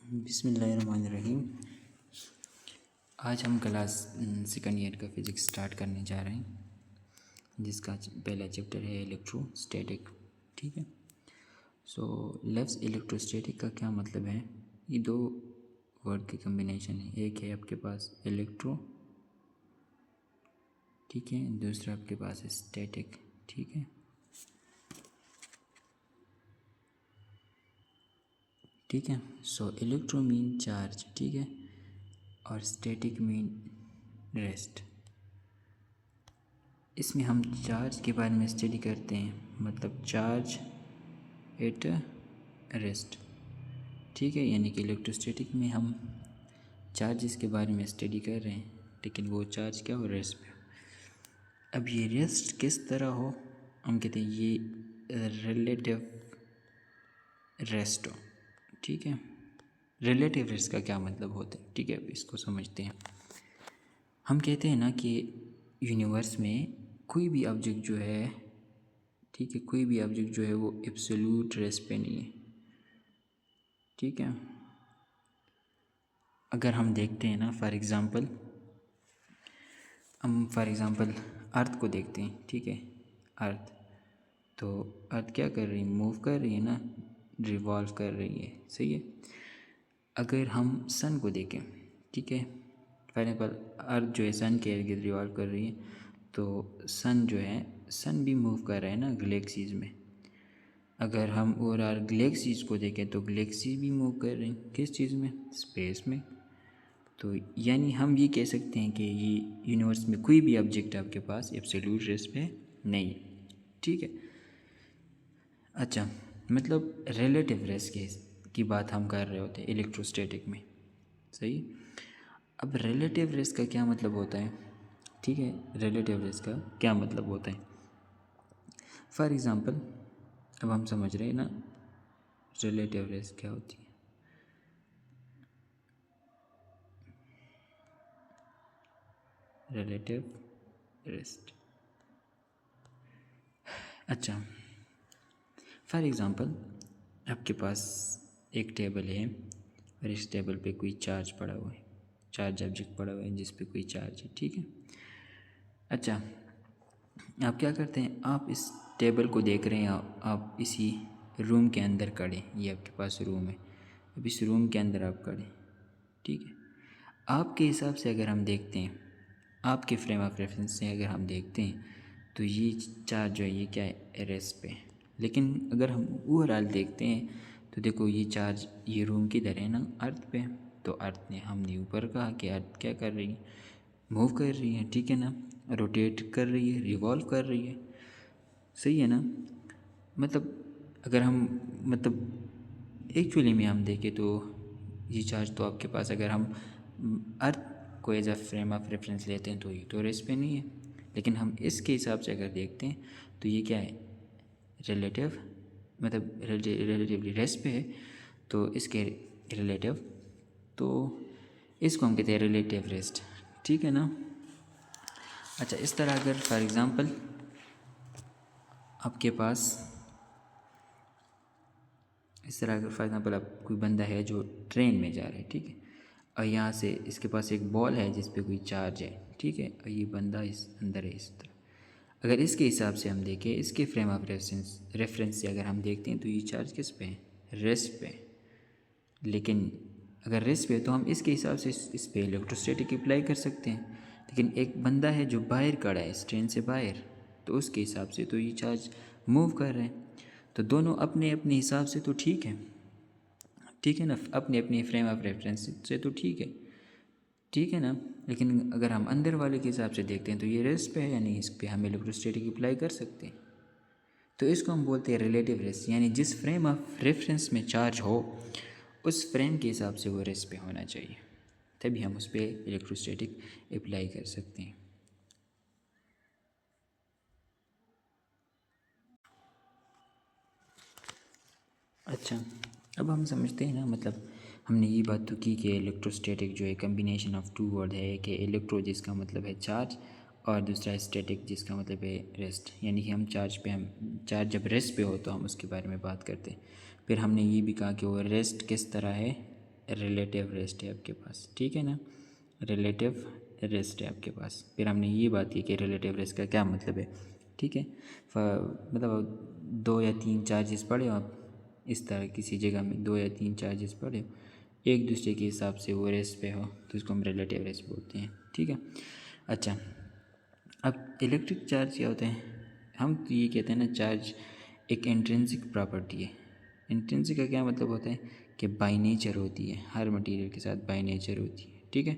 बिस्मिल्लाहिर्रहमानिर्रहीम। आज हम क्लास सेकंड ईयर का फिज़िक्स स्टार्ट करने जा रहे हैं, जिसका पहला चैप्टर है इलेक्ट्रोस्टैटिक। ठीक है। लफ्ज़ इलेक्ट्रोस्टैटिक का क्या मतलब है? ये दो वर्ड की कम्बिनेशन है। एक है आपके पास इलेक्ट्रो, ठीक है, दूसरा आपके पास है स्टैटिक। ठीक है। ठीक है। इलेक्ट्रो मीन चार्ज, ठीक है, और स्टैटिक मीन रेस्ट। इसमें हम चार्ज के बारे में स्टडी करते हैं, मतलब चार्ज एट रेस्ट। ठीक है, यानी कि इलेक्ट्रोस्टैटिक में हम चार्जेस के बारे में स्टडी कर रहे हैं, लेकिन वो चार्ज क्या हो, रेस्ट पे। अब ये रेस्ट किस तरह हो, हम कहते हैं ये रिलेटिव रेस्ट हो। ठीक है। रिलेटिव रेस्ट का क्या मतलब होता है? ठीक है, अब इसको समझते हैं। हम कहते हैं ना कि यूनिवर्स में कोई भी ऑब्जेक्ट जो है, ठीक है, कोई भी ऑब्जेक्ट जो है वो एब्सोल्यूट रेस्ट पे नहीं है। ठीक है। अगर हम देखते हैं ना, फॉर एग्ज़ाम्पल अर्थ को देखते हैं। ठीक है। अर्थ, तो अर्थ क्या कर रही है? मूव कर रही है ना, रिवॉल्व कर रही है। सही है। अगर हम सन को देखें, ठीक है, फॉर एग्जाम्पल अर्थ जो है सन के इर्द गिर्द रिवॉल्व कर रही है, तो सन जो है, सन भी मूव कर रहा है ना गैलेक्सीज़ में। अगर हम और गैलेक्सीज़ को देखें तो गैलेक्सी भी मूव कर रही हैं, किस चीज़ में? स्पेस में। तो यानी हम ये कह सकते हैं कि ये यूनिवर्स में कोई भी ऑब्जेक्ट आपके पास एब्सोल्यूट रेस्ट पे नहीं है। ठीक है। अच्छा, मतलब रिलेटिव रेस्ट की बात हम कर रहे होते हैं इलेक्ट्रोस्टैटिक में। सही। अब रिलेटिव रेस्ट का क्या मतलब होता है? ठीक है, रिलेटिव रेस्ट का क्या मतलब होता है? फॉर एग्ज़ाम्पल अब हम समझ रहे हैं ना रिलेटिव रेस्ट क्या होती है। रिलेटिव रेस्ट, अच्छा, फॉर एग्ज़ाम्पल आपके पास एक टेबल है और इस टेबल पे कोई चार्ज पड़ा हुआ है, चार्ज ऑब्जेक्ट पड़ा हुआ है जिस पे कोई चार्ज है। ठीक है। अच्छा, आप क्या करते हैं, आप इस टेबल को देख रहे हैं, आप इसी रूम के अंदर खड़े, ये आपके पास रूम है, अब इस रूम के अंदर आप खड़े। ठीक है। आपके हिसाब से अगर हम देखते हैं, आपके फ्रेम ऑफ रेफरेंस से अगर हम देखते हैं, तो ये चार्ज जो है ये क्या है, रेस्ट पे। लेकिन अगर हम ओवरऑल देखते हैं तो देखो ये चार्ज, ये रूम किधर है ना, अर्थ पे। तो अर्थ ने, हमने ऊपर कहा कि अर्थ क्या कर रही है, मूव कर रही है। ठीक है ना, रोटेट कर रही है, रिवॉल्व कर रही है। सही है ना। मतलब अगर हम, मतलब एक्चुअली में हम देखें तो ये चार्ज तो आपके पास, अगर हम अर्थ को as a frame of reference लेते हैं तो ये तो रेस्ट पे नहीं है। लेकिन हम इसके हिसाब से अगर देखते हैं तो ये क्या है, रिलेटिव, मतलब रिलेटिवली रेस्ट पे है, तो इसके रिलेटिव, तो इसको हम कहते हैं रिलेटिव रेस्ट। ठीक है ना। अच्छा, इस तरह अगर फॉर एग्ज़ाम्पल आपके पास, इस तरह अगर फॉर एग्ज़ाम्पल आप, कोई बंदा है जो ट्रेन में जा रहा है, ठीक है, और यहाँ से इसके पास एक बॉल है जिस पे कोई चार्ज है। ठीक है, और ये बंदा इस अंदर है इस तरह। अगर इसके हिसाब से हम देखें, इसके फ्रेम ऑफ रेफरेंस से अगर हम देखते हैं तो ये चार्ज किस पे है, रेस्ट पे। लेकिन अगर रेस्ट पे है तो हम इसके हिसाब से इस पे इलेक्ट्रोस्टैटिक अप्लाई कर सकते हैं। लेकिन एक बंदा है जो बाहर खड़ा है, इस ट्रेन से बाहर, तो उसके हिसाब से तो ये चार्ज मूव कर रहे हैं। तो दोनों अपने अपने हिसाब से तो ठीक है, ठीक है ना, अपने अपने फ्रेम ऑफ रेफरेंस से तो ठीक है, ठीक है ना। लेकिन अगर हम अंदर वाले के हिसाब से देखते हैं तो ये रेस्ट पे है, यानी इस पे हम इलेक्ट्रोस्टैटिक अप्लाई कर सकते हैं। तो इसको हम बोलते हैं रिलेटिव रेस्ट, यानी जिस फ्रेम ऑफ रेफरेंस में चार्ज हो उस फ्रेम के हिसाब से वो रेस्ट पे होना चाहिए, तभी हम उस पर इलेक्ट्रोस्टैटिक अप्लाई कर सकते हैं। अच्छा, अब हम समझते हैं ना, मतलब हमने ये बात तो की कि इलेक्ट्रोस्टैटिक जो है कम्बिनेशन ऑफ टू वर्ड है, कि इलेक्ट्रो जिसका मतलब है चार्ज, और दूसरा स्टैटिक जिसका मतलब है रेस्ट। यानी कि हम चार्ज जब रेस्ट पे हो तो हम उसके बारे में बात करते हैं। फिर हमने ये भी कहा कि वो रेस्ट किस तरह है, रिलेटिव रेस्ट है आपके पास, ठीक है ना, रिलेटिव रेस्ट है आपके पास। फिर हमने ये बात की कि रिलेटिव रेस्ट का क्या मतलब है, ठीक है। मतलब 2 या 3 चार्जेस पढ़े हो आप, इस तरह किसी जगह में 2 या 3 चार्जेस पढ़े हो, एक दूसरे के हिसाब से वो रेस्ट पे हो, तो इसको हम रिलेटिव रेस्ट बोलते हैं, ठीक है। अच्छा, अब इलेक्ट्रिक चार्ज क्या होते हैं, हम तो ये कहते हैं ना, चार्ज एक इंट्रिंसिक प्रॉपर्टी है। इंट्रिंसिक का क्या मतलब होता है कि बाय नेचर होती है, हर मटेरियल के साथ बाय नेचर होती है, ठीक है,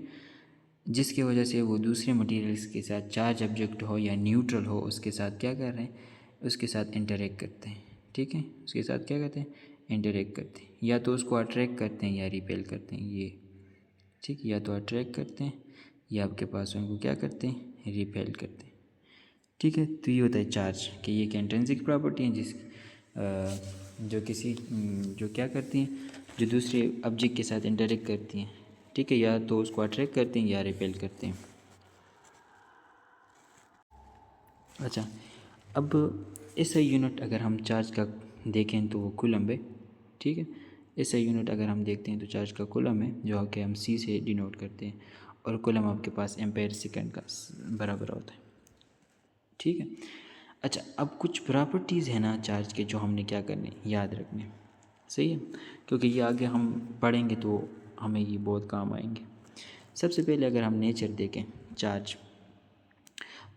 जिसकी वजह से वो दूसरे मटेरियल्स के साथ चार्ज ऑब्जेक्ट हो या न्यूट्रल हो, उसके साथ क्या कर रहे हैं, उसके साथ इंटरेक्ट करते हैं, ठीक है, उसके साथ क्या करते हैं, इंटरेक्ट करते हैं, या तो उसको अट्रैक्ट करते हैं या रिपेल करते हैं, ये ठीक, या तो अट्रैक्ट करते हैं या आपके पास उनको क्या करते हैं, रिपेल करते हैं, ठीक है। तो ये होता है चार्ज कि ये एक इंट्रिंसिक प्रॉपर्टी है जो क्या करती हैं, जो दूसरे ऑब्जेक्ट के साथ इंटरेक्ट करती हैं, ठीक है, या तो उसको अट्रैक्ट करते हैं या रिपेल करते हैं। अच्छा, अब ऐसा यूनिट अगर हम चार्ज का देखें तो वो कूलम है, ठीक है। ऐसा यूनिट अगर हम देखते हैं तो चार्ज का कूलम है, जो कि हम C से डिनोट करते हैं, और कूलम आपके पास एम्पेयर सेकंड का बराबर होता है, ठीक है। अच्छा, अब कुछ प्रॉपर्टीज़ है ना चार्ज के, जो हमने क्या करने, याद रखने, सही है, क्योंकि ये आगे हम पढ़ेंगे तो हमें ये बहुत काम आएंगे। सबसे पहले अगर हम नेचर देखें चार्ज,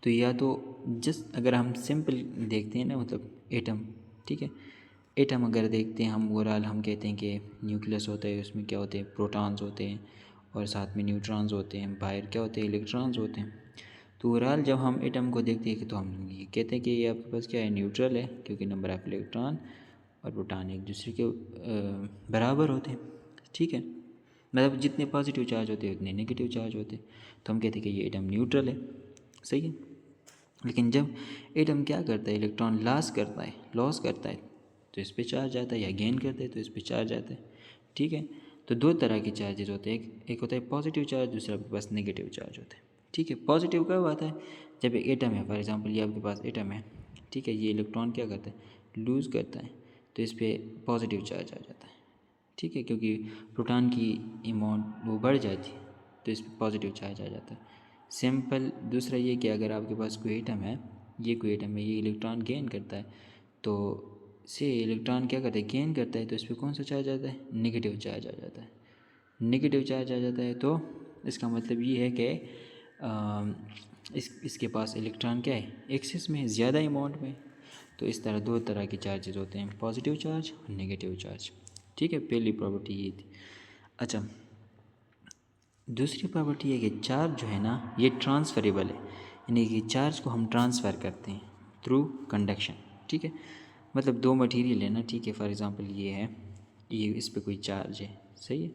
तो या तो जस्ट अगर हम सिंपल देखते हैं ना, मतलब एटम, ठीक है, एटम अगर देखते हैं हम ओवरऑल, हम कहते हैं कि न्यूक्लियस होता है, उसमें क्या होते हैं, प्रोटॉन्स होते हैं और साथ में न्यूट्रॉन्स होते हैं, बाहर क्या होते हैं, इलेक्ट्रॉन्स होते हैं। तो ओवरऑल जब हम एटम को देखते हैं तो हम ये कहते हैं कि ये आपके पास क्या है, न्यूट्रल है, क्योंकि नंबर ऑफ इलेक्ट्रॉन और प्रोटॉन एक दूसरे के बराबर होते हैं, ठीक है, मतलब जितने पॉजिटिव चार्ज होते हैं उतने नेगेटिव चार्ज होते हैं, तो हम कहते हैं कि ये एटम न्यूट्रल है, सही है। लेकिन जब एटम क्या करता है, इलेक्ट्रॉन लॉस करता है तो इस पे चार्ज आता है, या गेन करता है तो इस पे चार्ज आता है, ठीक है। तो दो तरह के चार्जेस होते हैं, एक होता है पॉजिटिव चार्ज, दूसरा आपके पास नेगेटिव चार्ज होता है, ठीक है। पॉजिटिव कब आता है, जब एक एटम है, फॉर एग्जांपल ये आपके पास एटम है, ठीक है, ये इलेक्ट्रॉन क्या करता है, लूज़ करता है, तो इस पर पॉजिटिव चार्ज आ जाता है, ठीक है, क्योंकि प्रोटॉन की अमाउंट वो बढ़ जाती है, तो इस पर पॉजिटिव चार्ज आ जाता है, सिंपल। दूसरा ये कि अगर आपके पास कोई एटम है, ये इलेक्ट्रॉन गेन करता है, तो से इलेक्ट्रॉन क्या करता है, गेन करता है, तो इस पर कौन सा चार्ज आता है, नेगेटिव चार्ज आ जाता है। नेगेटिव चार्ज आ जाता है तो इसका मतलब ये है कि इसके पास इलेक्ट्रॉन क्या है, एक्सेस में, ज़्यादा अमाउंट में। तो इस तरह दो तरह के चार्जेस होते हैं, पॉजिटिव चार्ज और नेगेटिव चार्ज, ठीक है। पहली प्रॉपर्टी ये थी। अच्छा, दूसरी प्रॉपर्टी है कि चार्ज जो है ना, ये ट्रांसफरेबल है, यानी कि चार्ज को हम ट्रांसफ़र करते हैं थ्रू कंडक्शन, ठीक है। मतलब दो मटेरियल है ना, ठीक है, फॉर एग्जांपल ये है, ये इस पे कोई चार्ज है, सही है,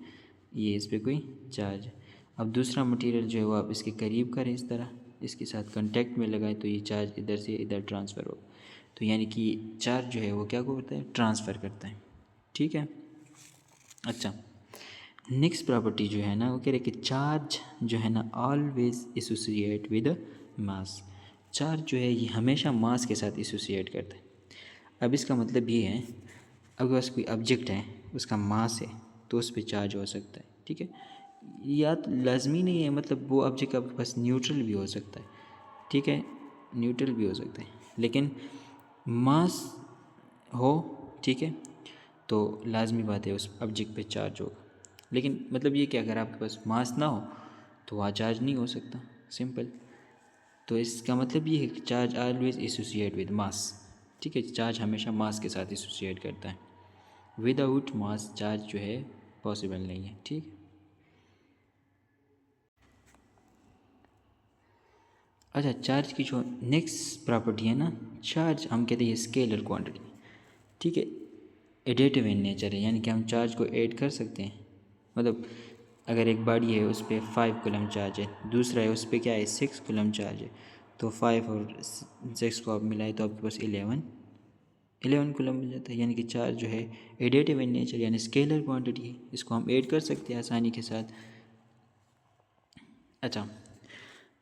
ये इस पे कोई चार्ज है। अब दूसरा मटेरियल जो है वो आप इसके करीब करें, इस तरह इसके साथ कांटेक्ट में लगाएं, तो ये चार्ज इधर से इधर ट्रांसफ़र हो, तो यानी कि चार्ज जो है वो क्या करता है, ट्रांसफ़र करता है, ठीक है। अच्छा, नेक्स्ट प्रॉपर्टी जो है ना, वो कह रहे कि चार्ज जो है ना always associate with mass, charge जो है ये हमेशा मास के साथ एसोसिएट करता है। अब इसका मतलब ये है, अगर उस कोई ऑब्जेक्ट है, उसका मास है, तो उस पर चार्ज हो सकता है, ठीक है, या तो लाजमी नहीं है, मतलब वो ऑब्जेक्ट आपके पास न्यूट्रल भी हो सकता है, ठीक है, न्यूट्रल भी हो सकता है, लेकिन मास हो, ठीक है, तो लाजमी बात है उस ऑब्जेक्ट पे चार्ज होगा। लेकिन मतलब ये कि अगर आपके पास मास ना हो तो वहाँ चार्ज नहीं हो सकता, सिंपल। तो इसका मतलब ये है कि charge always associate with mass, ठीक है, चार्ज हमेशा मास के साथ एसोसिएट करता है, विदाउट मास चार्ज जो है पॉसिबल नहीं है, ठीक। अच्छा, चार्ज की जो नेक्स्ट प्रॉपर्टी है ना, चार्ज हम कहते हैं स्केलर क्वांटिटी, ठीक है, एडिटिव इन नेचर है, यानी कि हम चार्ज को ऐड कर सकते हैं। मतलब अगर एक बॉडी है उस पर 5 कूलम चार्ज है, दूसरा है उस पर क्या है 6 कूलम चार्ज है, तो 5 और 6 को आप मिलाए तो आपके पास 11 कूलम मिल जाता है, यानी कि चार्ज जो है एडिटिव इन नेचर, यानी स्केलर क्वांटिटी है, इसको हम ऐड कर सकते हैं आसानी के साथ। अच्छा,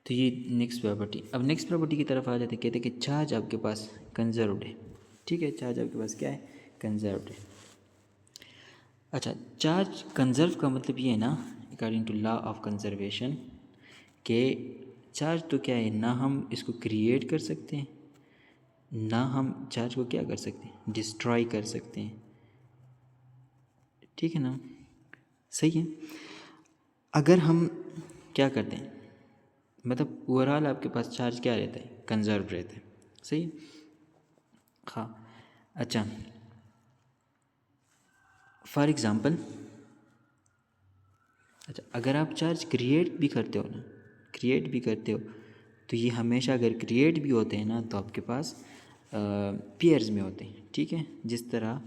तो ये नेक्स्ट प्रॉपर्टी। अब नेक्स्ट प्रॉपर्टी की तरफ आ जाते, कहते हैं कि चार्ज आपके पास कंजर्व्ड है, ठीक है, चार्ज आपके पास क्या है, कंजर्व्ड है। अच्छा, चार्ज कंजर्व का मतलब ये है ना, according to law of conservation, के चार्ज तो क्या है ना, हम इसको क्रिएट कर सकते हैं ना हम चार्ज को क्या कर सकते हैं, डिस्ट्रॉय कर सकते हैं। ठीक है ना, सही है। अगर हम क्या करते हैं, मतलब ओवरऑल आपके पास चार्ज क्या रहता है, कंजर्व रहता है, सही है। हाँ, अच्छा, फॉर एग्ज़ाम्पल, अच्छा अगर आप चार्ज क्रिएट भी करते हो ना, क्रिएट भी करते हो, तो ये हमेशा अगर क्रिएट भी होते हैं ना तो आपके पास पेयर्स में होते हैं। ठीक है, जिस तरह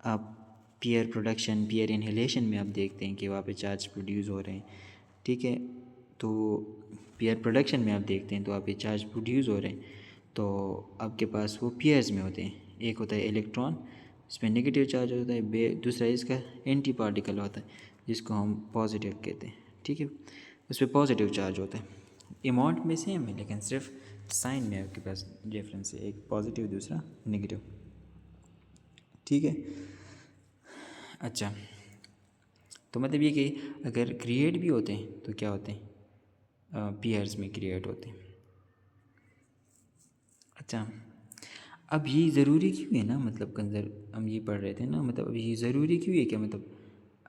आप पेयर प्रोडक्शन, पेयर इनहेलेशन में आप देखते हैं कि वहाँ पे चार्ज प्रोड्यूस हो रहे हैं। ठीक है, तो पेयर प्रोडक्शन में आप देखते हैं तो वहाँ पे चार्ज प्रोड्यूस हो रहे हैं, तो आपके पास वो पेयर्स में होते हैं। एक होता है इलेक्ट्रॉन, इसमें नेगेटिव चार्ज होता है, दूसरा इसका एंटी पार्टिकल होता है जिसको हम पॉजिटिव कहते हैं। ठीक है, उस पर पॉजिटिव चार्ज होता है। अमाउंट में सेम है लेकिन सिर्फ साइन में आपके पास डिफरेंस है, एक पॉजिटिव दूसरा नेगेटिव। ठीक है, अच्छा, तो मतलब ये कि अगर क्रिएट भी होते हैं तो क्या होते हैं, पेयर्स में क्रिएट होते हैं। अच्छा, अब ये ज़रूरी क्यों है ना, मतलब कंजर्व हम ये पढ़ रहे थे ना, मतलब अब ये ज़रूरी क्यों है क्या, मतलब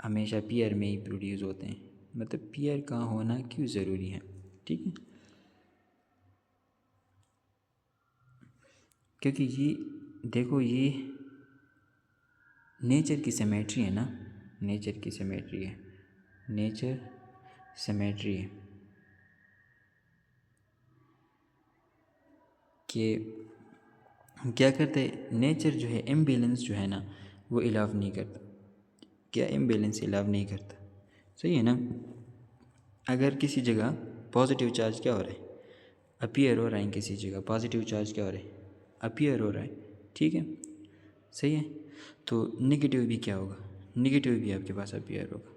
हमेशा पेयर में ही प्रोड्यूस होते हैं, मतलब पेयर का होना क्यों ज़रूरी है। ठीक है, क्योंकि ये देखो, ये नेचर की सिमेट्री है ना, नेचर की सिमेट्री है, नेचर सिमेट्री है कि हम क्या करते हैं, नेचर जो है इम्बैलेंस जो है ना वो इलाव नहीं करता। क्या इम्बैलेंस इलाव नहीं करता, सही है ना। अगर किसी जगह पॉजिटिव चार्ज क्या हो रहा है, अपीयर हो रहा है, किसी जगह पॉजिटिव चार्ज क्या हो रहा है, अपीयर हो रहा है। ठीक है, सही है, तो नेगेटिव भी क्या होगा, नेगेटिव भी आपके पास अपीयर होगा।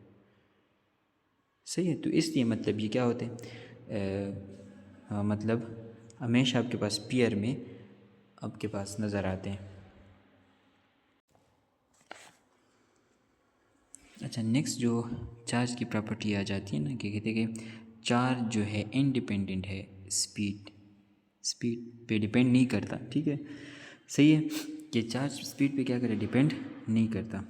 सही है, तो इसलिए मतलब ये क्या होते हैं, मतलब हमेशा आपके पास पेयर में आपके पास नज़र आते हैं। अच्छा, नेक्स्ट जो चार्ज की प्रॉपर्टी आ जाती है ना, कि कहते हैं कि चार्ज जो है इंडिपेंडेंट है स्पीड, स्पीड पे डिपेंड नहीं करता। ठीक है, सही है कि चार्ज स्पीड पे क्या करे, डिपेंड नहीं करता।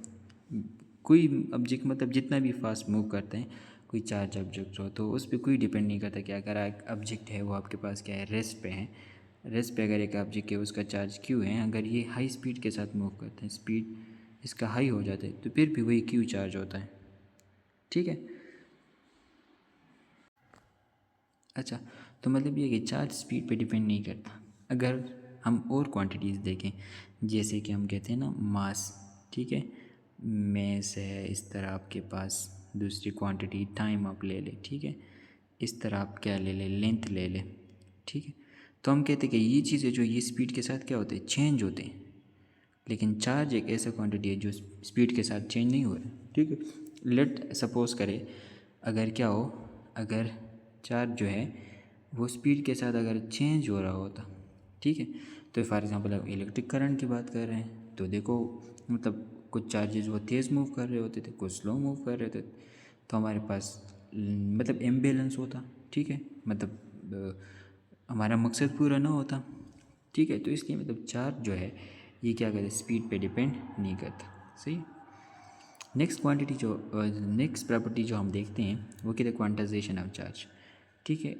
कोई ऑब्जेक्ट मतलब जितना भी फास्ट मूव करते हैं, कोई चार्ज ऑब्जेक्ट हो तो उस पर कोई डिपेंड नहीं करता कि अगर एक ऑब्जेक्ट है वो आपके पास क्या है, रेस्ट पे है, रेस्ट पे अगर एक ऑब्जेक्ट है उसका चार्ज क्यू है, अगर ये हाई स्पीड के साथ मूव करते हैं, स्पीड इसका हाई हो जाता है तो फिर भी वही क्यू चार्ज होता है। ठीक है, अच्छा, तो मतलब ये कि चार्ज स्पीड पे डिपेंड नहीं करता। अगर हम और क्वांटिटीज़ देखें, जैसे कि हम कहते हैं ना मास, ठीक है, मैस है, इस तरह आपके पास दूसरी क्वांटिटी टाइम आप ले लें। ठीक है, इस तरह आप क्या ले लें, लेंथ ले लें। ठीक है, तो हम कहते हैं कि ये चीज़ें जो ये स्पीड के साथ क्या होते हैं, चेंज होते हैं। लेकिन चार्ज एक ऐसा क्वांटिटी है जो स्पीड के साथ चेंज नहीं हो रहा। ठीक है, लेट सपोज करें, अगर क्या हो, अगर चार्ज जो है वो स्पीड के साथ अगर चेंज हो रहा होता, ठीक है, तो फॉर एग्जांपल अब इलेक्ट्रिक करंट की बात कर रहे हैं तो देखो, मतलब कुछ चार्जेस वो तेज़ मूव कर रहे होते थे, कुछ स्लो मूव कर रहे थे, तो हमारे पास मतलब इम्बैलेंस होता। ठीक है, मतलब हमारा मकसद पूरा ना होता। ठीक है, तो इसलिए मतलब चार्ज जो है ये क्या करता है, स्पीड पे डिपेंड नहीं करता। सही, नेक्स्ट क्वांटिटी जो नेक्स्ट प्रॉपर्टी जो हम देखते हैं वो कहते हैं क्वांटाइजेशन ऑफ चार्ज। ठीक है,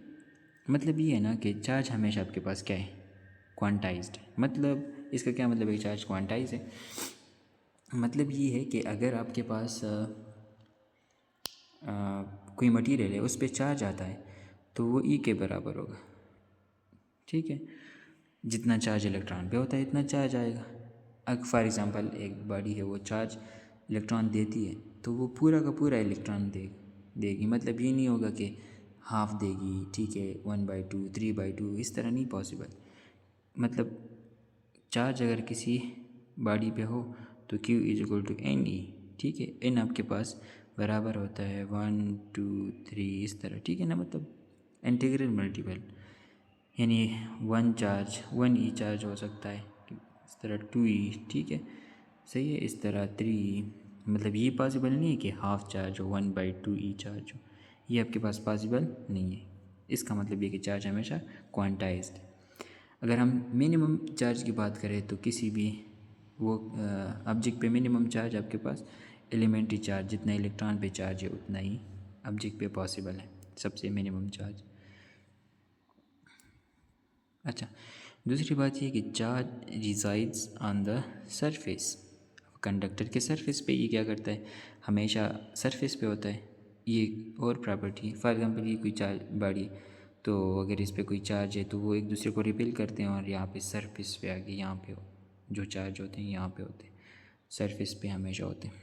मतलब ये है ना कि चार्ज हमेशा आपके पास क्या है, क्वांटाइज्ड। मतलब इसका क्या मतलब है, चार्ज क्वांटाइज है, मतलब ये है कि अगर आपके पास कोई मटेरियल है उस पर चार्ज आता है तो वो ई के बराबर होगा। ठीक है, जितना चार्ज इलेक्ट्रॉन पे होता है इतना चार्ज आएगा। अगर फॉर एग्ज़ाम्पल एक बॉडी है वो चार्ज इलेक्ट्रॉन देती है तो वो पूरा का पूरा इलेक्ट्रॉन देगी, मतलब ये नहीं होगा कि हाफ देगी। ठीक है, 1/2 3/2 इस तरह नहीं पॉसिबल। मतलब चार्ज अगर किसी बॉडी पे हो तो Q = NE। ठीक है, N आपके पास बराबर होता है 1 2 3 इस तरह। ठीक है ना, मतलब इंटीग्रल मल्टीपल, यानी 1 E चार्ज हो सकता है, इस तरह 2E। ठीक है, सही है, इस तरह 3E, मतलब ये पॉसिबल नहीं है कि हाफ चार्ज हो 1/2 चार्ज हो, ये आपके पास पॉसिबल नहीं है। इसका मतलब ये कि चार्ज हमेशा क्वांटाइज्ड है। अगर हम मिनिमम चार्ज की बात करें तो किसी भी वो ऑब्जेक्ट पे मिनिमम चार्ज आपके पास एलिमेंट्री चार्ज जितना इलेक्ट्रॉन पे चार्ज है उतना ही ऑब्जेक्ट पे पॉसिबल है, सबसे मिनिमम चार्ज। अच्छा, दूसरी बात ये कि charge resides on the surface. Conductor के सरफेस पे ये क्या करता है, हमेशा सरफेस पे होता है। ये और प्रॉपर्टी है। फॉर एग्जांपल ये कोई चार्ज बॉडी, तो अगर इस पे कोई चार्ज है तो वो एक दूसरे को रिपेल करते हैं और यहाँ पे सरफेस पे आके यहाँ पे जो चार्ज होते हैं यहाँ पे होते हैं, सरफेस पे हमेशा होते हैं।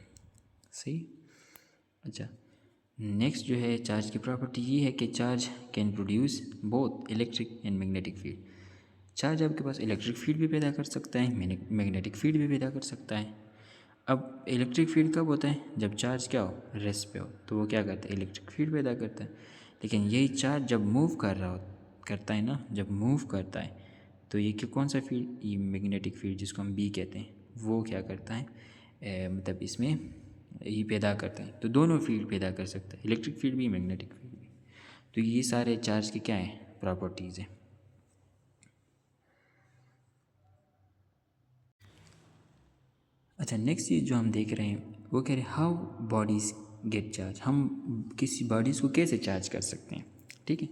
सही। अच्छा, नेक्स्ट जो है चार्ज की प्रॉपर्टी ये है कि charge can produce both electric and magnetic field. Charge आपके पास इलेक्ट्रिक फील्ड भी पैदा कर सकता है, मैग्नेटिक फील्ड भी पैदा कर सकता है। अब इलेक्ट्रिक फील्ड कब होता है, जब चार्ज क्या हो, रेस्ट पे हो, तो वो क्या करता है, इलेक्ट्रिक फील्ड पैदा करता है। लेकिन यही चार्ज जब मूव करता है ना, जब मूव करता है तो ये कौन सा फील्ड, ये मैग्नेटिक फील्ड जिसको हम बी कहते हैं, वो क्या करता है, मतलब इसमें ये पैदा करता है। तो दोनों फील्ड पैदा कर सकता है, इलेक्ट्रिक फील्ड भी मैग्नेटिक फील्ड भी। तो ये सारे चार्ज के क्या हैं, प्रॉपर्टीज़ हैं। अच्छा, नेक्स्ट चीज़ जो हम देख रहे हैं वो कह रहे हैं हाउ बॉडीज़ गेट चार्ज। हम किसी बॉडीज़ को कैसे चार्ज कर सकते हैं। ठीक है,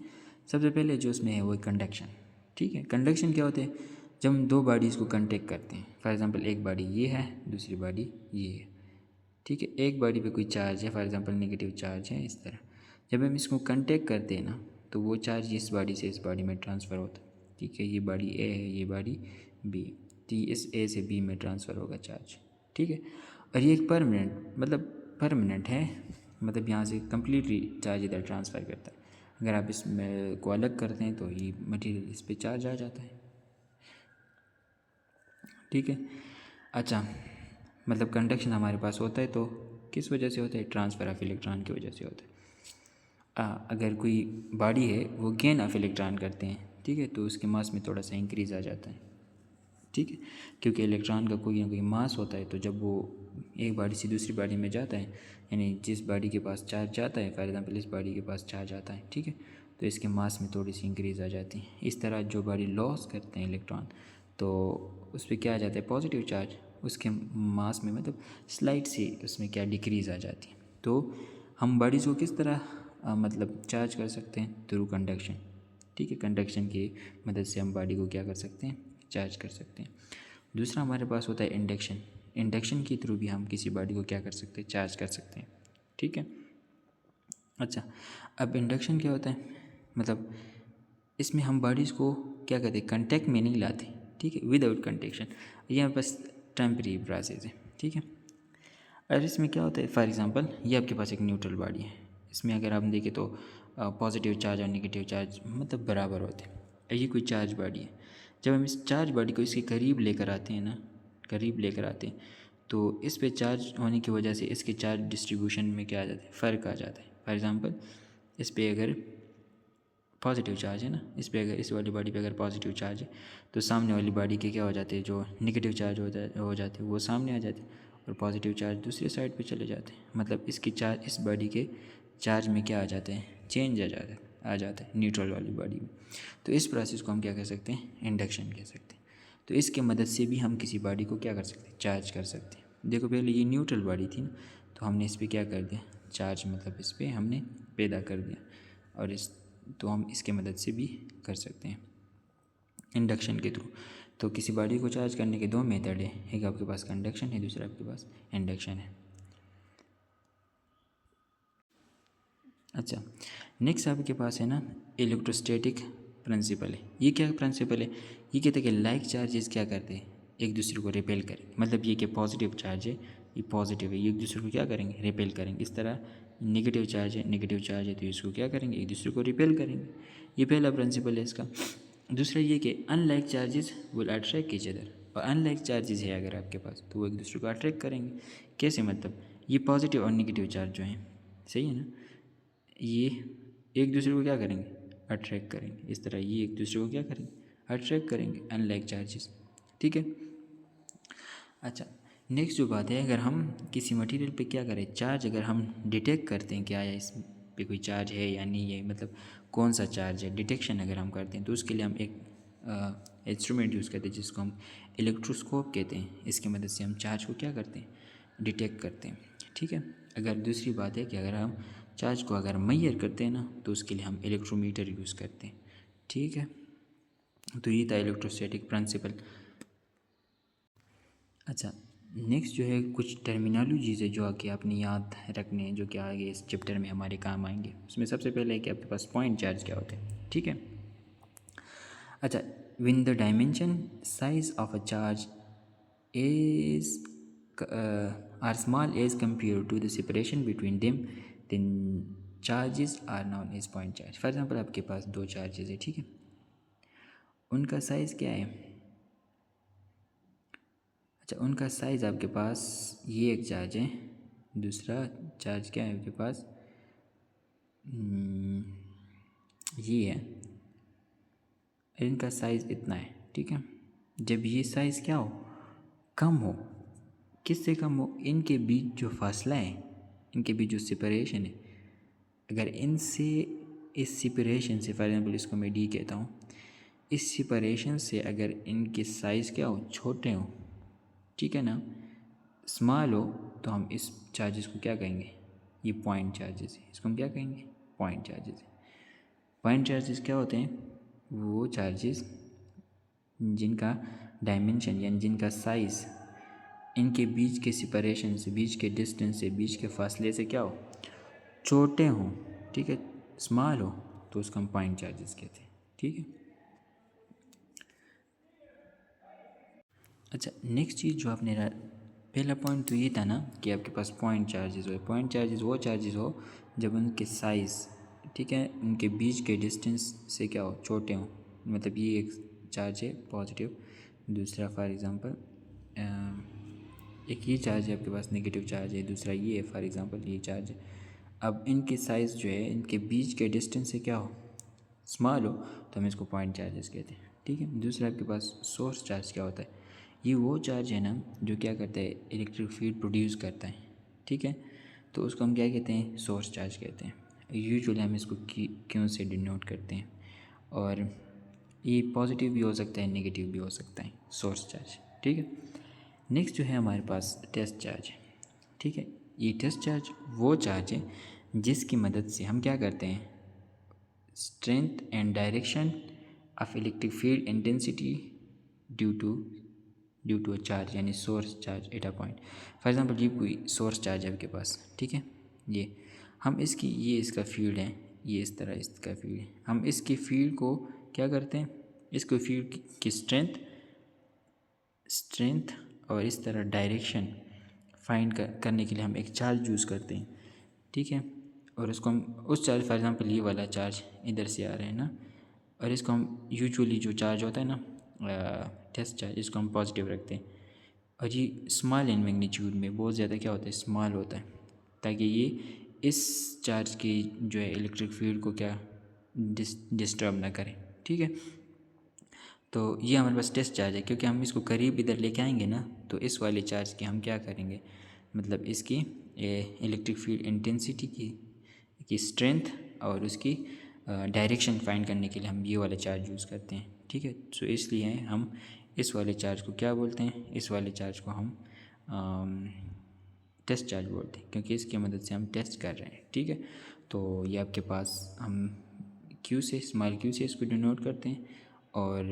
सबसे पहले जो उसमें है वो कंडक्शन। ठीक है, कंडक्शन क्या होते हैं, जब हम दो बॉडीज़ को कंटेक्ट करते हैं। फॉर एग्जांपल एक बॉडी ये है, दूसरी बॉडी ये है। ठीक है, एक बॉडी पे कोई चार्ज है, फॉर एग्जांपल नेगेटिव चार्ज है इस तरह। जब हम इसको कंटेक्ट करते हैं ना तो वो चार्ज इस बॉडी से इस बॉडी में ट्रांसफ़र होता है। ठीक है, ये बॉडी ए है, ये बॉडी बी, तो इस ए से बी में ट्रांसफ़र होगा चार्ज। ठीक है, और ये एक परमानेंट है, मतलब यहाँ से कम्प्लीटली चार्ज इधर ट्रांसफ़र करता है। अगर आप इसमें को अलग करते हैं तो ये मटेरियल इस पर चार्ज आ जाता है। ठीक है, अच्छा, मतलब कंडक्शन हमारे पास होता है तो किस वजह से होता है, ट्रांसफ़र ऑफ इलेक्ट्रॉन की वजह से होता है। अगर कोई बॉडी है वो गेन ऑफ इलेक्ट्रॉन करते हैं, ठीक है, तो उसके मास में थोड़ा सा इंक्रीज़ आ जाता है। ठीक है, क्योंकि इलेक्ट्रॉन का कोई ना कोई मास होता है, तो जब वो एक बॉडी से दूसरी बॉडी में जाता है, यानी जिस बॉडी के पास चार्ज जाता है, फॉर एग्जांपल इस बॉडी के पास चार्ज आता है, ठीक है, तो इसके मास में थोड़ी सी इंक्रीज़ आ जाती है। इस तरह जो बॉडी लॉस करते हैं इलेक्ट्रॉन, तो उस पर क्या आ जाता है, पॉजिटिव चार्ज, उसके मास में मतलब स्लाइट सी उसमें क्या डिक्रीज़ आ जाती है। तो हम बॉडीज़ को किस तरह मतलब चार्ज कर सकते हैं, थ्रू कंडक्शन। ठीक है, कंडक्शन की मदद से हम बॉडी को क्या कर सकते हैं, चार्ज कर सकते हैं। दूसरा हमारे पास होता है इंडक्शन। इंडक्शन के थ्रू भी हम किसी बॉडी को क्या कर सकते हैं, चार्ज कर सकते हैं। ठीक है, अच्छा, अब इंडक्शन क्या होता है, मतलब इसमें हम बॉडीज़ को क्या कहते हैं, कंटेक्ट में नहीं लाते। ठीक है, विदाउट कंटेक्शन, यह बस टेम्परेरी प्रोसेस है। ठीक है, और इसमें क्या होता है, फॉर एग्जांपल ये आपके पास एक न्यूट्रल बॉडी है, इसमें अगर हम देखें तो पॉजिटिव चार्ज और नेगेटिव चार्ज मतलब बराबर होते हैं। ये कोई चार्ज बॉडी है, जब हम इस चार्ज बॉडी को इसके करीब लेकर आते हैं ना, करीब लेकर आते हैं, तो इस पे चार्ज होने की वजह से इसके चार्ज डिस्ट्रीब्यूशन में क्या आ जाता है, फ़र्क आ जाता है। फॉर एग्ज़ाम्पल इस पर अगर पॉजिटिव चार्ज है ना, इस पर अगर इस वाली बॉडी पे अगर पॉजिटिव चार्ज है तो सामने वाली बॉडी के क्या हो जाते हैं, जो नेगेटिव चार्ज हो जाते हैं वो सामने आ जाते हैं, और पॉजिटिव चार्ज दूसरी साइड पे चले जाते हैं। मतलब इसकी चार्ज, इस बॉडी के चार्ज में क्या आ जाते हैं, चेंज आ जाता है न्यूट्रल वाली बॉडी में। तो इस प्रोसेस को हम क्या कह सकते हैं, इंडक्शन कह सकते हैं। तो इसके मदद से भी हम किसी बॉडी को क्या कर सकते हैं, चार्ज कर सकते हैं। देखो पहले ये न्यूट्रल बॉडी थी ना, तो हमने इस पर क्या कर दिया, चार्ज मतलब इस पर हमने पैदा कर दिया, और इस तो हम इसके मदद से भी कर सकते हैं इंडक्शन के थ्रू। तो किसी बॉडी को चार्ज करने के दो मेथड है, एक आपके पास कंडक्शन है, दूसरा आपके पास इंडक्शन है। अच्छा, नेक्स्ट आपके पास है ना इलेक्ट्रोस्टैटिक प्रिंसिपल है। ये क्या प्रिंसिपल है, ये कहते हैं कि लाइक चार्जेस क्या करते हैं, एक दूसरे को रिपेल करेंगे। मतलब ये कि पॉजिटिव चार्ज है, ये पॉजिटिव है, ये एक दूसरे को क्या करेंगे, रिपेल करेंगे। इस तरह नेगेटिव चार्ज है तो इसको क्या करेंगे, एक दूसरे को रिपेल करेंगे। ये पहला प्रिंसिपल है इसका। दूसरा ये कि unlike charges will attract each other, और अनलाइक चार्जेस है अगर आपके पास तो वो एक दूसरे को अट्रैक्ट करेंगे। कैसे, मतलब ये पॉजिटिव और नेगेटिव चार्ज जो हैं, सही है ना, ये एक दूसरे को क्या करेंगे, अट्रैक्ट करेंगे। इस तरह ये एक दूसरे को क्या करेंगे, अट्रैक्ट करेंगे, अनलाइक चार्जेस। ठीक है, अच्छा, नेक्स्ट जो बात है, अगर हम किसी मटेरियल पे क्या करें, चार्ज अगर हम डिटेक्ट करते हैं कि आया इस पे कोई चार्ज है या नहीं है, मतलब कौन सा चार्ज है, डिटेक्शन अगर हम करते हैं तो उसके लिए हम एक इंस्ट्रूमेंट यूज़ करते हैं जिसको हम इलेक्ट्रोस्कोप कहते हैं। इसकी मदद से हम चार्ज को क्या करते हैं, डिटेक्ट करते हैं। ठीक है। अगर दूसरी बात है कि अगर हम चार्ज को अगर मेजर करते हैं ना, तो उसके लिए हम इलेक्ट्रोमीटर यूज़ करते हैं। ठीक है। तो ये था इलेक्ट्रोस्टैटिक प्रिंसिपल। अच्छा, नेक्स्ट जो है कुछ टर्मिनोलॉजीज़ है जो आगे आपने याद रखने हैं, जो कि आगे इस चैप्टर में हमारे काम आएंगे। उसमें सबसे पहले है कि आपके पास पॉइंट चार्ज क्या होते हैं। ठीक है। अच्छा, win the dimension size of a charge is are small as compared to the separation between them, then charges are known as point charge. For example आपके पास दो चार्जेस है, ठीक है, उनका साइज़ क्या है। अच्छा, उनका साइज़ आपके पास, ये एक चार्ज है, दूसरा चार्ज क्या है आपके पास, ये है, इनका साइज़ इतना है। ठीक है। जब ये साइज़ क्या हो, कम हो, किससे कम हो, इनके बीच जो फासला है, इनके बीच जो सेपरेशन है, अगर इनसे, इस सेपरेशन से, फॉर एग्जाम्पल इसको मैं डी कहता हूँ, इस सेपरेशन से अगर इनके साइज़ क्या हो, छोटे हो, ठीक है ना, स्मॉल हो, तो हम इस चार्जेस को क्या कहेंगे, ये पॉइंट चार्जेस है, इसको हम क्या कहेंगे, पॉइंट चार्जेस है। पॉइंट चार्जेस क्या होते हैं, वो चार्जेस जिनका डायमेंशन यानी जिनका साइज़ इनके बीच के सेपरेशन से, बीच के डिस्टेंस से, बीच के फासले से क्या हो, छोटे हों, ठीक है, स्मॉल हो, तो उसको हम पॉइंट चार्जेस कहते हैं। ठीक है। अच्छा, नेक्स्ट चीज़ जो आपने पहला पॉइंट तो ये था ना कि आपके पास पॉइंट चार्जेस हो। पॉइंट चार्जेस वो चार्जेस हो जब उनके साइज़, ठीक है, उनके बीच के डिस्टेंस से क्या हो, छोटे हों। मतलब ये एक चार्ज है पॉजिटिव, दूसरा फॉर एग्ज़ाम्पल एक ये चार्ज है आपके पास, नेगेटिव चार्ज है, दूसरा ये है फॉर एग्ज़ाम्पल ये चार्ज है। अब इनके साइज़ जो है, इनके बीच के डिस्टेंस से क्या हो, स्मॉल हो, तो हम इसको पॉइंट चार्जेस कहते हैं। ठीक है। दूसरा आपके पास सोर्स चार्ज क्या होता है, ये वो चार्ज है ना जो क्या करता है, इलेक्ट्रिक फील्ड प्रोड्यूस करता है। ठीक है। तो उसको हम क्या कहते हैं, सोर्स चार्ज कहते हैं। यूजुअली हम इसको क्यों से डिनोट करते हैं, और ये पॉजिटिव भी हो सकता है, नेगेटिव भी हो सकता है, सोर्स चार्ज। ठीक है। नेक्स्ट जो है हमारे पास टेस्ट चार्ज है। ठीक है। ये टेस्ट चार्ज वो चार्ज है जिसकी मदद से हम क्या करते हैं, strength and direction of electric field intensity due to a charge, यानी source charge at a point. For example ये कोई सोर्स चार्ज है आपके पास, ठीक है, ये हम इसकी, ये इसका फील्ड है, ये इस तरह इसका फील्ड है, हम इसकी फील्ड को क्या करते हैं, इसको फील्ड की स्ट्रेंथ और इस तरह डायरेक्शन फाइंड करने के लिए हम एक चार्ज यूज़ करते हैं। ठीक है। और उसको हम उस चार्ज, फॉर एग्जांपल ये वाला चार्ज इधर से आ रहा है ना, और इसको हम यूजुअली जो चार्ज होता है ना टेस्ट चार्ज, इसको हम पॉजिटिव रखते हैं, और ये स्मॉल इन मैग्नीट्यूड में बहुत ज़्यादा क्या होता है, स्मॉल होता है, ताकि ये इस चार्ज की जो है इलेक्ट्रिक फील्ड को क्या डिस्टर्ब ना करें। ठीक है। तो ये हमारे पास टेस्ट चार्ज है, क्योंकि हम इसको करीब इधर लेके आएंगे ना, तो इस वाले चार्ज की हम क्या करेंगे, मतलब इसकी इलेक्ट्रिक फील्ड इंटेंसिटी की स्ट्रेंथ और उसकी डायरेक्शन फाइंड करने के लिए हम ये वाला चार्ज यूज़ करते हैं। ठीक है। तो इसलिए हम इस वाले चार्ज को क्या बोलते हैं, इस वाले चार्ज को हम टेस्ट चार्ज बोलते हैं, क्योंकि इसकी मदद से हम टेस्ट कर रहे हैं। ठीक है। तो ये आपके पास हम क्यू से, स्मॉल क्यू से इसको डिनोट करते हैं, और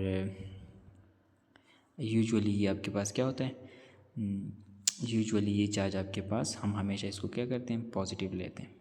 यूजुअली ये आपके पास क्या होता है, यूजुअली ये चार्ज आपके पास हम हमेशा इसको क्या करते हैं, पॉजिटिव लेते हैं।